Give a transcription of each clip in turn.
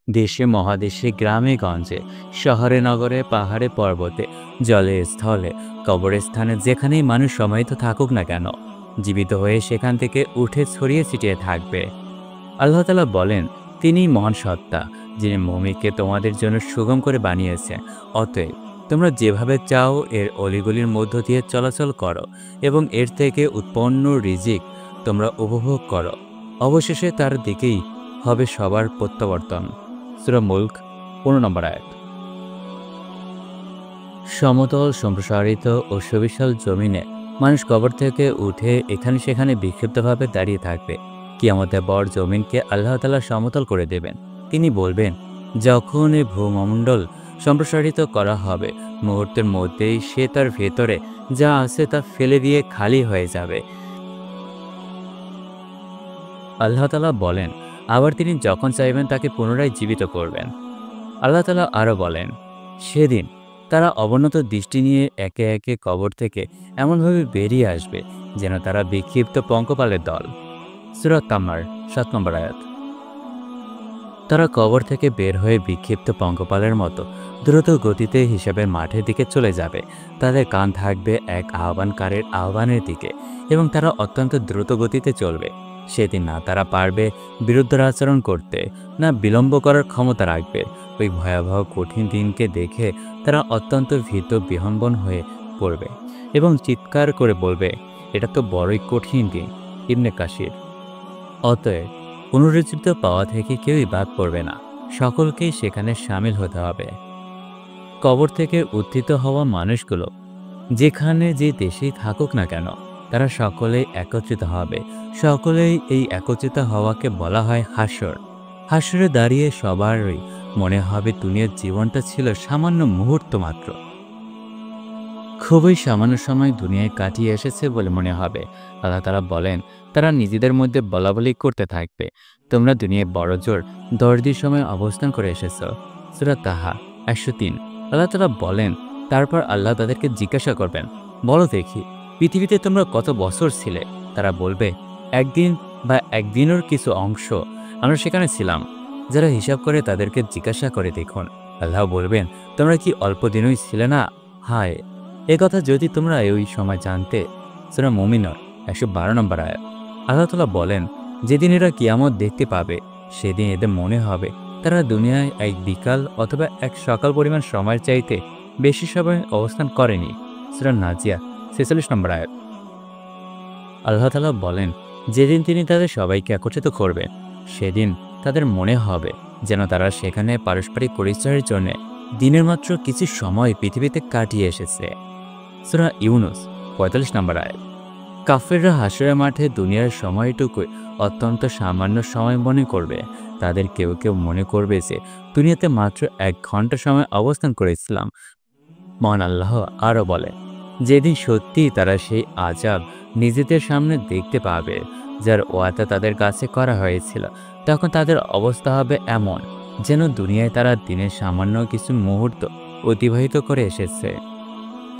দেশে মহাদেশে গ্রামে গঞ্জে শহরে নগরে পাহাড়ে পর্বতে জলে স্থলে কবরস্থানে যেখানেই মানুষ সমাহিত থাকুক না কেন, জীবিত হয়ে সেখান থেকে উঠে ছড়িয়ে ছিটিয়ে থাকবে। আল্লাহ তাআলা বলেন, তিনিই মহান সত্তা, যিনি ভূমিকে তোমাদের জন্য সুগম করে বানিয়েছেন। অতএব তোমরা যেভাবে চাও এর অলিগলির মধ্য দিয়ে চলাচল করো এবং এর থেকে উৎপন্ন রিজিক তোমরা উপভোগ করো। অবশেষে তার দিকেই হবে সবার প্রত্যাবর্তন। সূরা মুলক 15 নম্বর আয়াত। সমতল সম্প্রসারিত ও সুবিশাল জমিনে মানুষ কবর থেকে উঠে এখানে সেখানে বিক্ষিপ্তভাবে দাঁড়িয়ে থাকবে। কিয়ামতের পর জমিনকে আল্লাহ তাআলা সমতল করে দেবেন। তিনি বলবেন, যখন এই ভূমণ্ডল সম্প্রসারিত করা হবে, মুহূর্তের মধ্যেই সে তার ভেতরে যা আছে তা ফেলে দিয়ে খালি হয়ে যাবে। আল্লাহ তাআলা বলেন, আবার তিনি যখন চাইবেন তাকে পুনরায় জীবিত করবেন। আল্লাহ তাআলা আরও বলেন, সেদিন তারা অবনত দৃষ্টি নিয়ে একে একে কবর থেকে এমনভাবে বেরিয়ে আসবে যেন তারা বিক্ষিপ্ত পঙ্কপালের দল। সূরা তামার 7 নম্বর আয়াত। তারা কবর থেকে বের হয়ে বিক্ষিপ্ত পঙ্কপালের মতো দ্রুত গতিতে হিসাবের মাঠের দিকে চলে যাবে। তাদের কান থাকবে এক আহ্বানকারীর আহ্বানের দিকে এবং তারা অত্যন্ত দ্রুত গতিতে চলবে। সেদিন না তারা পারবে বিরুদ্ধাচরণ করতে, না বিলম্ব করার ক্ষমতা রাখবে। ওই ভয়াবহ কঠিন দিনকে দেখে তারা অত্যন্ত ভীত বিহ্বল হয়ে পড়বে এবং চিৎকার করে বলবে, এটা তো বড়ই কঠিন দিন। ইবনে কাসির। অতএব পুনরুজ্জীবিত পাওয়া থেকে কেউই বাদ পড়বে না, সকলকেই সেখানে সামিল হতে হবে। কবর থেকে উত্থিত হওয়া মানুষগুলো যেখানে যে দেশেই থাকুক না কেন, তারা সকলেই একত্রিত হবে। সকলেই এই একত্রিত হওয়াকে বলা হয় হাসর। হাসরে দাঁড়িয়ে সবারই মনে হবে দুনিয়ার জীবনটা ছিল সামান্য মুহূর্ত মাত্র। খুবই সামান্য সময় দুনিয়ায় কাটিয়ে এসেছে বলে মনে হবে। আল্লাহ তাআলা বলেন, তারা নিজেদের মধ্যে বলাবলি করতে থাকবে, তোমরা দুনিয়ায় বড়জোর 10 দিন সময় অবস্থান করে এসেছ। সূরা তাহা 103। আল্লাহ তাআলা বলেন, তারপর আল্লাহ তাদেরকে জিজ্ঞাসা করবেন, বলো দেখি পৃথিবীতে তোমরা কত বছর ছিলে? তারা বলবে, একদিন বা একদিনের কিছু অংশ আমরা সেখানে ছিলাম। যারা হিসাব করে তাদেরকে জিজ্ঞাসা করে দেখুন। আল্লাহ বলবেন, তোমরা কি অল্প দিনই ছিলে না? হায়, কথা যদি তোমরা ওই সময় জানতে। সূরা মুমিনুন 112 নম্বর আয়াত। আল্লাহ তাআলা বলেন, যেদিন এরা কিয়ামত দেখতে পাবে, সেদিন এদের মনে হবে তারা দুনিয়ায় এক বিকাল অথবা এক সকাল পরিমাণ সময়ের চাইতে বেশি সময় অবস্থান করেনি। সূরা নাজিয়া 46 নম্বর আয়াত। আল্লাহ তাআলা বলেন, যেদিন তিনি তাদের সবাইকে একত্রিত করবেন, সেদিন তাদের মনে হবে যেন তারা সেখানে পারস্পরিক পরিচয়ের জন্য দিনের মাত্র কিছু সময় পৃথিবীতে কাটিয়ে এসেছে। সূরা ইউনুস 45 নম্বর আয়াত। কাফেররা হাসরের মাঠে দুনিয়ার সময়টুকুই অত্যন্ত সামান্য সময় মনে করবে। তাদের কেউ কেউ মনে করবে যে দুনিয়াতে মাত্র 1 ঘন্টা সময় অবস্থান করেছিলাম। মহান আল্লাহ আরও বলে, যেদিন সত্যি তারা সেই আযাব নিজেদের সামনে দেখতে পাবে যার ওয়াদা তাদের কাছে করা হয়েছিল, তখন তাদের অবস্থা হবে এমন যেন দুনিয়ায় তারা দিনের সামান্য কিছু মুহূর্ত অতিবাহিত করে এসেছে।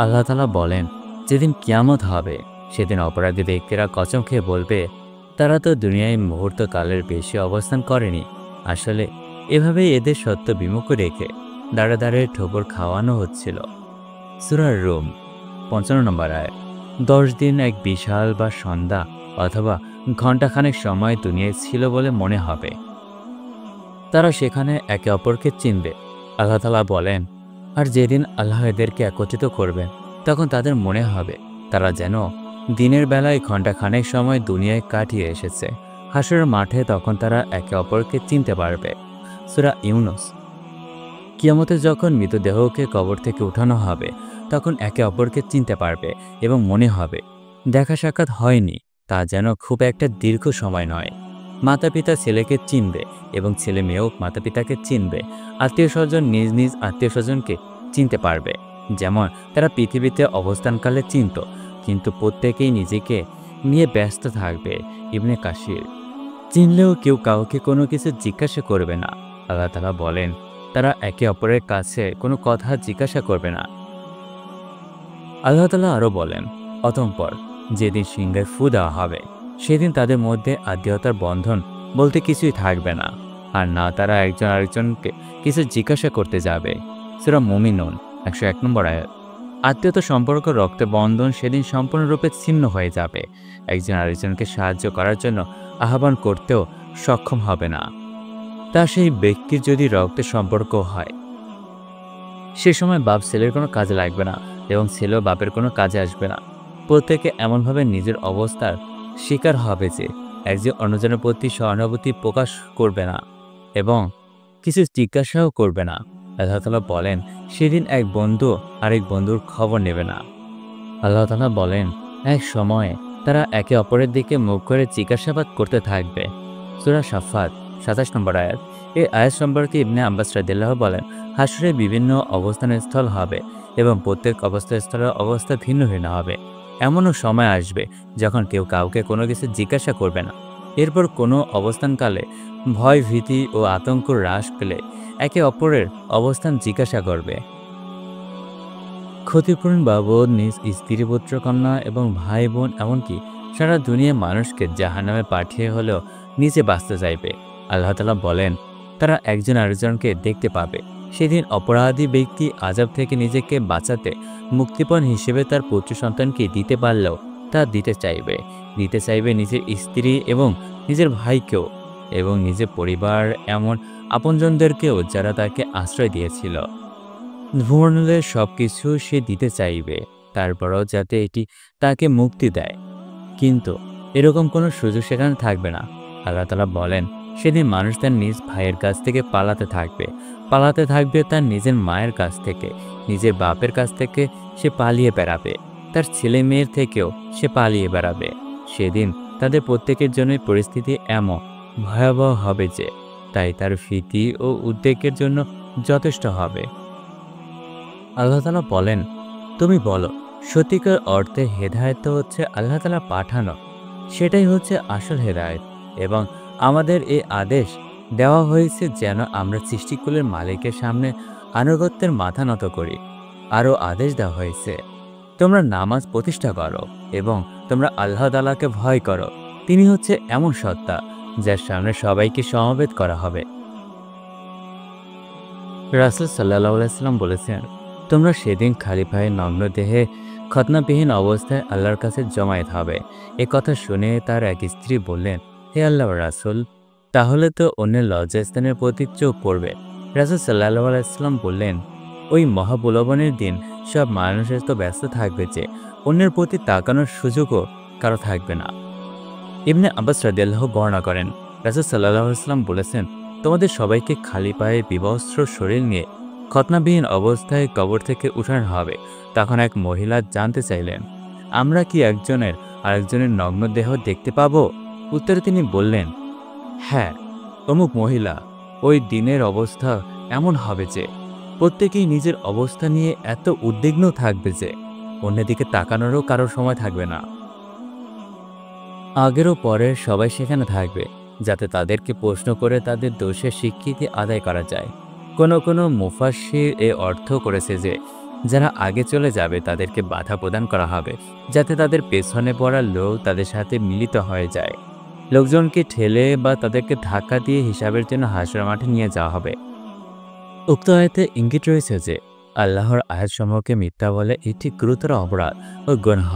আল্লাহ তাআলা বলেন, যেদিন কিয়ামত হবে, সেদিন অপরাধী ব্যক্তিরা কসম খেয়ে বলবে, তারা তো দুনিয়ায় মুহূর্তকালের বেশি অবস্থান করেনি। আসলে এভাবেই এদের সত্য বিমুখ রেখে দাঁড়ে দাঁড়ে ঠোকর খাওয়ানো হচ্ছিল। সূরা রুম 55 নম্বর আয়াত। 10 দিন এক বিশাল বা সন্ধ্যা অথবা ঘণ্টাখানেক সময় দুনিয়ায় ছিল বলে মনে হবে। তারা সেখানে একে অপরকে চিনবে। আল্লাহ তাআলা বলেন, আর যেদিন আল্লাহ এদেরকে একত্রিত করবেন, তখন তাদের মনে হবে তারা যেন দিনের বেলায় ঘণ্টাখানেক সময় দুনিয়ায় কাটিয়ে এসেছে। হাসরের মাঠে তখন তারা একে অপরকে চিনতে পারবে। সূরা ইউনুস। কিয়ামতে যখন মৃতদেহকে কবর থেকে উঠানো হবে, তখন একে অপরকে চিনতে পারবে এবং মনে হবে দেখা সাক্ষাৎ হয়নি তা যেন খুব একটা দীর্ঘ সময় নয়। মাতা পিতা ছেলেকে চিনবে এবং ছেলে মেয়েও মাতা পিতাকে চিনবে। আত্মীয় স্বজন নিজ নিজ আত্মীয় স্বজনকে চিনতে পারবে, যেমন তারা পৃথিবীতে অবস্থানকালে চিনত, কিন্তু প্রত্যেকেই নিজেকে নিয়ে ব্যস্ত থাকবে। ইবনে কাসির। চিনলেও কেউ কাউকে কোনো কিছু জিজ্ঞাসা করবে না। আল্লাহ তাআলা বলেন, তারা একে অপরের কাছে কোনো কথা জিজ্ঞাসা করবে না। আল্লাহ তাআলা আরও বলেন, অতঃপর যেদিন সিংহায় ফু দেওয়া হবে, সেদিন তাদের মধ্যে আত্মীয়তার বন্ধন বলতে কিছুই থাকবে না। আর না তারা একজন আরেকজনকে কিছু জিজ্ঞাসা করতে যাবে। সূরা মুমিনুন 101 নম্বর আয়াত। আত্মীয়তা সম্পর্ক রক্তে বন্ধন সেদিন সম্পূর্ণরূপে ছিন্ন হয়ে যাবে। একজন আরেকজনকে সাহায্য করার জন্য আহ্বান করতেও সক্ষম হবে না। তা সেই ব্যক্তির যদি রক্তের সম্পর্ক হয়, সে সময় বাপ ছেলের কোনো কাজে লাগবে না এবং ছেলেও বাপের কোনো কাজে আসবে না। প্রত্যেকে এমনভাবে নিজের অবস্থার শিকার হবে যে একজন অন্যজনের প্রতি সহানুভূতি প্রকাশ করবে না এবং কিছু জিজ্ঞাসাও করবে না। আল্লাহ তাআলা বলেন, সেদিন এক বন্ধু আরেক বন্ধুর খবর নেবে না। আল্লাহ তাআলা বলেন, এক সময়ে তারা একে অপরের দিকে মুখ করে জিজ্ঞাসাবাদ করতে থাকবে। সূরা সাফফাত ২৭ নম্বর আয়াত। এই আয়াত সম্পর্কে ইবনে আব্বাস রাদিয়াল্লাহু বলেন, হাসরে বিভিন্ন অবস্থানস্থল হবে এবং প্রত্যেক অবস্থানস্থলের অবস্থা ভিন্ন ভিন্ন হবে। এমনও সময় আসবে যখন কেউ কাউকে কোনো কিছু জিজ্ঞাসা করবে না। এরপর কোনো অবস্থানকালে ভয়, ভীতি ও আতঙ্ক হ্রাস পেলে একে অপরের অবস্থান জিজ্ঞাসা করবে। ক্ষতিপূরণ বাবদ নিজ স্ত্রী, পুত্র, কন্যা এবং ভাই বোন এমনকি সারা দুনিয়ার মানুষকে জাহান্নামে পাঠিয়ে হলেও নিচে বাঁচতে চাইবে। আল্লাহ তাআলা বলেন, তারা একজন আরেকজনকে দেখতে পাবে। সেদিন অপরাধী ব্যক্তি আযাব থেকে নিজেকে বাঁচাতে মুক্তিপণ হিসেবে তার পুত্র সন্তানকে দিতে পারলেও তা দিতে চাইবে নিজের স্ত্রী এবং নিজের ভাইকেও এবং নিজের পরিবার এমন আপনজনদেরকেও যারা তাকে আশ্রয় দিয়েছিল। ধূমরনলের সবকিছু সে দিতে চাইবে, তারপরও যাতে এটি তাকে মুক্তি দেয়। কিন্তু এরকম কোনো সুযোগ সেখানে থাকবে না। আল্লাহ তাআলা বলেন, সেদিন মানুষ তার নিজ ভাইয়ের কাছ থেকে পালাতে থাকবে তার নিজের মায়ের কাছ থেকে, নিজের বাপের কাছ থেকে সে পালিয়ে বেড়াবে, তার ছেলে মেয়ের থেকেও সে পালিয়ে বেড়াবে। সেদিন তাদের প্রত্যেকের জন্যই পরিস্থিতি এমন ভয়াবহ হবে যে তাই তার ভীতি ও উদ্বেগের জন্য যথেষ্ট হবে। আল্লাহ তাআলা বলেন, তুমি বলো, সত্যিকার অর্থে হেদায়েত হচ্ছে আল্লাহ তাআলা পাঠানো, সেটাই হচ্ছে আসল হেদায়েত এবং আমাদের এই আদেশ দেওয়া হয়েছে যেন আমরা সৃষ্টিকুলের মালিকের সামনে আনুগত্যের মাথা নত করি। আরও আদেশ দেওয়া হয়েছে, তোমরা নামাজ প্রতিষ্ঠা করো এবং তোমরা আল্লাহ তাআলাকে ভয় করো। তিনি হচ্ছে এমন সত্তা যার সামনে সবাইকে সমবেত করা হবে। রাসূল সাল্লাল্লাহু আলাইহি ওয়াসাল্লাম বলেছেন, তোমরা সেদিন খালি পায়ে নগ্ন দেহে খতনাবিহীন অবস্থায় আল্লাহর কাছে জমায়েত হবে। এ কথা শুনে তার এক স্ত্রী বললেন, হে আল্লাহর রাসূল, তাহলে তো অন্যের লজ্জাস্থানের প্রতি চোখ পড়বে। রাসূল সাল্লাল্লাহু আলাইহি ওয়াসাল্লাম বললেন, ওই মহাবলবনের দিন সব মানুষের তো ব্যস্ত থাকবে যে অন্যের প্রতি তাকানোর সুযোগও কারো থাকবে না। ইবনে আব্বাস রাদিয়াল্লাহু বর্ণনা করেন, রাসূল সাল্লাল্লাহু আলাইহি ওয়াসাল্লাম বলেছেন, তোমাদের সবাইকে খালি পায়ে বিবস্ত্র শরীর নিয়ে খতনাবিহীন অবস্থায় কবর থেকে উঠানো হবে। তখন এক মহিলা জানতে চাইলেন, আমরা কি একজনের আরেকজনের নগ্ন দেহ দেখতে পাব? উত্তরে তিনি বললেন, হ্যাঁ, অমুক মহিলা। ওই দিনের অবস্থা এমন হবে যে প্রত্যেকেই নিজের অবস্থা নিয়ে এত উদ্বিগ্ন থাকবে যে অন্যদিকে তাকানোরও কারোর সময় থাকবে না। আগের ও পরের সবাই সেখানে থাকবে যাতে তাদেরকে প্রশ্ন করে তাদের দোষের স্বীকৃতি আদায় করা যায়। কোনো মুফাসসির এ অর্থ করেছে যে যারা আগে চলে যাবে তাদেরকে বাধা প্রদান করা হবে যাতে তাদের পেছনে পড়া লোক তাদের সাথে মিলিত হয়ে যায়। লোকজনকে ঠেলে বা তাদেরকে ধাক্কা দিয়ে হিসাবের জন্য হাসর মাঠে নিয়ে যাওয়া হবে। উক্ত আয়াতে ইঙ্গিত রয়েছে যে আল্লাহর আয়াতসমূহকে মিথ্যা বলে এটি গুরুতর অপরাধ ও গুনাহ,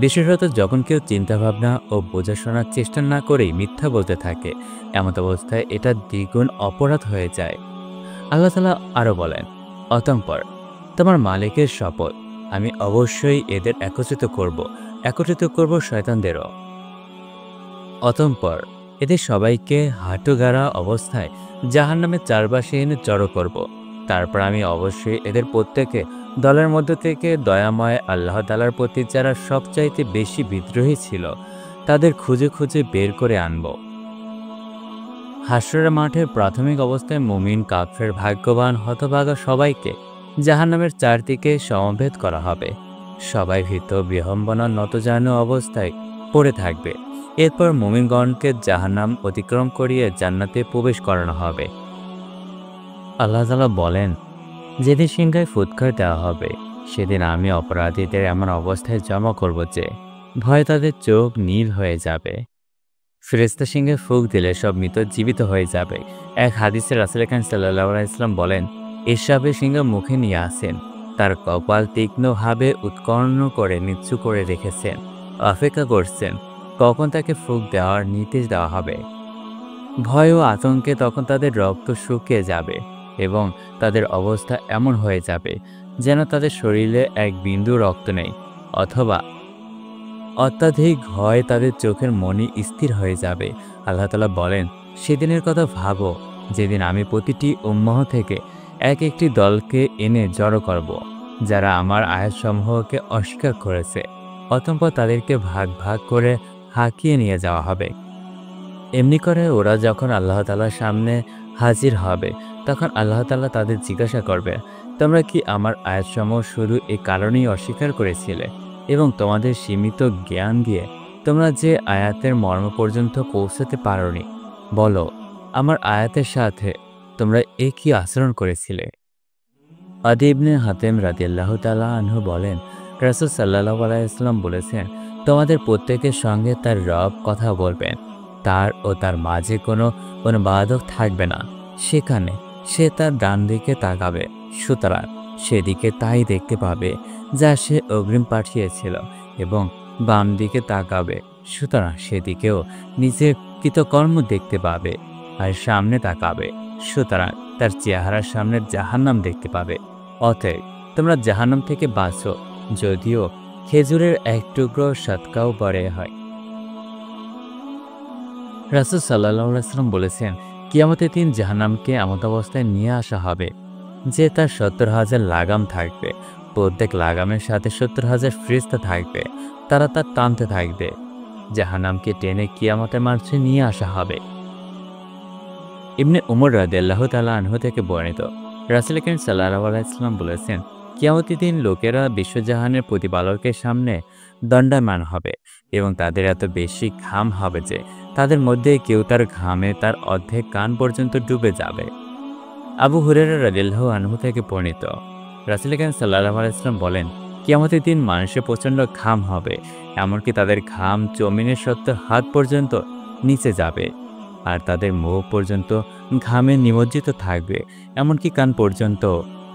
বিশেষত যখন কেউ চিন্তাভাবনা ও বোঝাশোনার চেষ্টা না করেই মিথ্যা বলতে থাকে। এমত অবস্থায় এটা দ্বিগুণ অপরাধ হয়ে যায়। আল্লাহ তাআলা আরও বলেন, অতঃপর তোমার মালিকের শপথ, আমি অবশ্যই এদের একত্রিত করব শয়তানদেরও। অতঃপর এদের সবাইকে হাঁটুগাড়া অবস্থায় জাহান্নামের চারপাশে এনে জড়ো করব। তারপর আমি অবশ্যই এদের প্রত্যেকে দলের মধ্য থেকে দয়াময় আল্লাহ তাআলার প্রতি যারা সবচাইতে বেশি বিদ্রোহী ছিল তাদের খুঁজে খুঁজে বের করে আনব। হাসরের মাঠে প্রাথমিক অবস্থায় মুমিন, কাফের, ভাগ্যবান, হতভাগা সবাইকে জাহান্নামের চারদিকে সমবেত করা হবে। সবাই ভীত, বিহম্বনা, নতজানু অবস্থায় পড়ে থাকবে। এরপর মুমিনগণকে জাহান্নাম অতিক্রম করিয়ে জান্নাতে প্রবেশ করানো হবে। আল্লাহ তাআলা বলেন, যেদিন সিংহায় ফুৎকার দেওয়া হবে সেদিন আমি অপরাধীদের এমন অবস্থায় জমা করব যে ভয়ে তাদের চোখ নীল হয়ে যাবে। ফেরেশতা সিংহে ফুঁক দিলে সব মৃত জীবিত হয়ে যাবে। এক হাদিসে রাসূল আকরাম সাল্লাল্লাহু আলাইহি ওয়াসাল্লাম বলেন, এসাবে সিংহ মুখে নিয়ে আসেন, তার কপাল তীক্ষ্ণভাবে উৎকর্ণ করে নিচু করে রেখেছেন, অপেক্ষা করছেন কখন তাকে ফুঁক দেওয়ার নির্দেশ দেওয়া হবে। ভয় ও আতঙ্কে তখন তাদের রক্ত শুকিয়ে যাবে এবং তাদের অবস্থা এমন হয়ে যাবে যেন তাদের শরীরে এক বিন্দু রক্ত নেই, অথবা অত্যাধিক ভয় তাদের চোখের মনি স্থির হয়ে যাবে। আল্লাহ তাআলা বলেন, সেদিনের কথা ভাবো যেদিন আমি প্রতিটি উম্মহ থেকে এক একটি দলকে এনে জড়ো করব, যারা আমার আয়াতসমূহকে অস্বীকার করেছে। অতঃপর তাদেরকে ভাগ ভাগ করে হাঁকিয়ে নিয়ে যাওয়া হবে। এমনি করে ওরা যখন আল্লাহ তাআলার সামনে হাজির হবে, তখন আল্লাহ তাআলা তাদের জিজ্ঞাসা করবে, তোমরা কি আমার আয়াতসমূহ শুধু এই কারণেই অস্বীকার করেছিলে এবং তোমাদের সীমিত জ্ঞান দিয়ে তোমরা যে আয়াতের মর্ম পর্যন্ত পৌঁছাতে পারোনি? বলো, আমার আয়াতের সাথে তোমরা কি আচরণ করেছিলে? আদি ইবনে হাতেম রাদিয়াল্লাহু তাআলা আনহু বলেন, রাসূল সাল্লাল্লাহু আলাইহি ওয়াসাল্লাম বলেছেন, তোমাদের প্রত্যেকের সঙ্গে তার রব কথা বলবেন, তার ও তার মাঝে কোনো বাধক থাকবে না। সেখানে সে তার ডান দিকে তাকাবে, সুতরাং সেদিকে তাই দেখতে পাবে যা সে অগ্রিম পাঠিয়েছিল, এবং বাম দিকে তাকাবে, সুতরাং সেদিকেও নিজের কৃতকর্ম দেখতে পাবে। আর সামনে তাকাবে, সুতরাং তার চেহারার সামনে জাহান্নাম দেখতে পাবে। অতএব তোমরা জাহান্নাম থেকে বাঁচো, যদিও খেজুরের এক টুকরো সদকাও বড় হয়। রাসূল সাল্লাল্লাহু আলাইহি ওয়াসাল্লাম বলেছেন, কিয়ামতের দিন জাহান্নামকে এমন অবস্থায় নিয়ে আসা হবে যে তার ৭০,০০০ লাগাম থাকবে, প্রত্যেক লাগামের সাথে ৭০,০০০ ফেরেশতা থাকবে, তারা তার টানতে থাকবে। জাহান্নামকে টেনে কিয়ামতের মাঠে নিয়ে আসা হবে। ইবনে উমর রাদিয়াল্লাহু তাআলা আনহু থেকে বর্ণিত, রাসূল আকরাম সাল্লাল্লাহু আলাইহি ওয়াসাল্লাম বলেছেন, কিয়ামতের দিন লোকেরা বিশ্বজাহানের প্রতিপালকের সামনে দণ্ডায়মান হবে এবং তাদের এত বেশি ঘাম হবে যে তাদের মধ্যে কেউ তার ঘামে তার অর্ধেক কান পর্যন্ত ডুবে যাবে। আবু হুরায়রা রাদিয়াল্লাহু আনহু থেকে বর্ণিত, রাসূল আকরাম সাল্লাল্লাহু আলাইহি ওয়াসাল্লাম বলেন, কিয়ামতের দিন মানুষের প্রচণ্ড ঘাম হবে, এমনকি তাদের ঘাম জমিনের ৭০ হাত পর্যন্ত নিচে যাবে, আর তাদের মুখ পর্যন্ত ঘামে নিমজ্জিত থাকবে, এমনকি কান পর্যন্ত।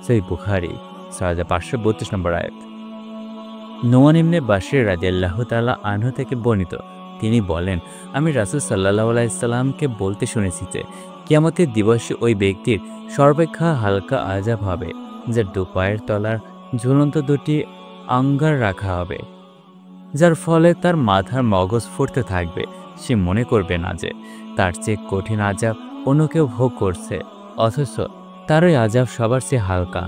সহিহ বুখারী ৬৫৩২ নম্বর আয়াত। নোমান ইবনে বাশির রাদিয়াল্লাহু তাআলা আনহু থেকে বর্ণিত, তিনি বলেন, আমি রাসূল সাল্লাল্লাহু আলাইহি সাল্লামকে বলতে শুনেছি যে কিয়ামতের দিবসে ওই ব্যক্তির সর্বাপেক্ষা হালকা আযাব হবে, যার দুপায়ের তলার ঝুলন্ত দুটি আঙ্গার রাখা হবে, যার ফলে তার মাথার মগজ ফুটতে থাকবে। সে মনে করবে না যে তার চেয়ে কঠিন আযাব অন্য কেউ ভোগ করছে, অথচ তার ওই আযাব সবার চেয়ে হালকা।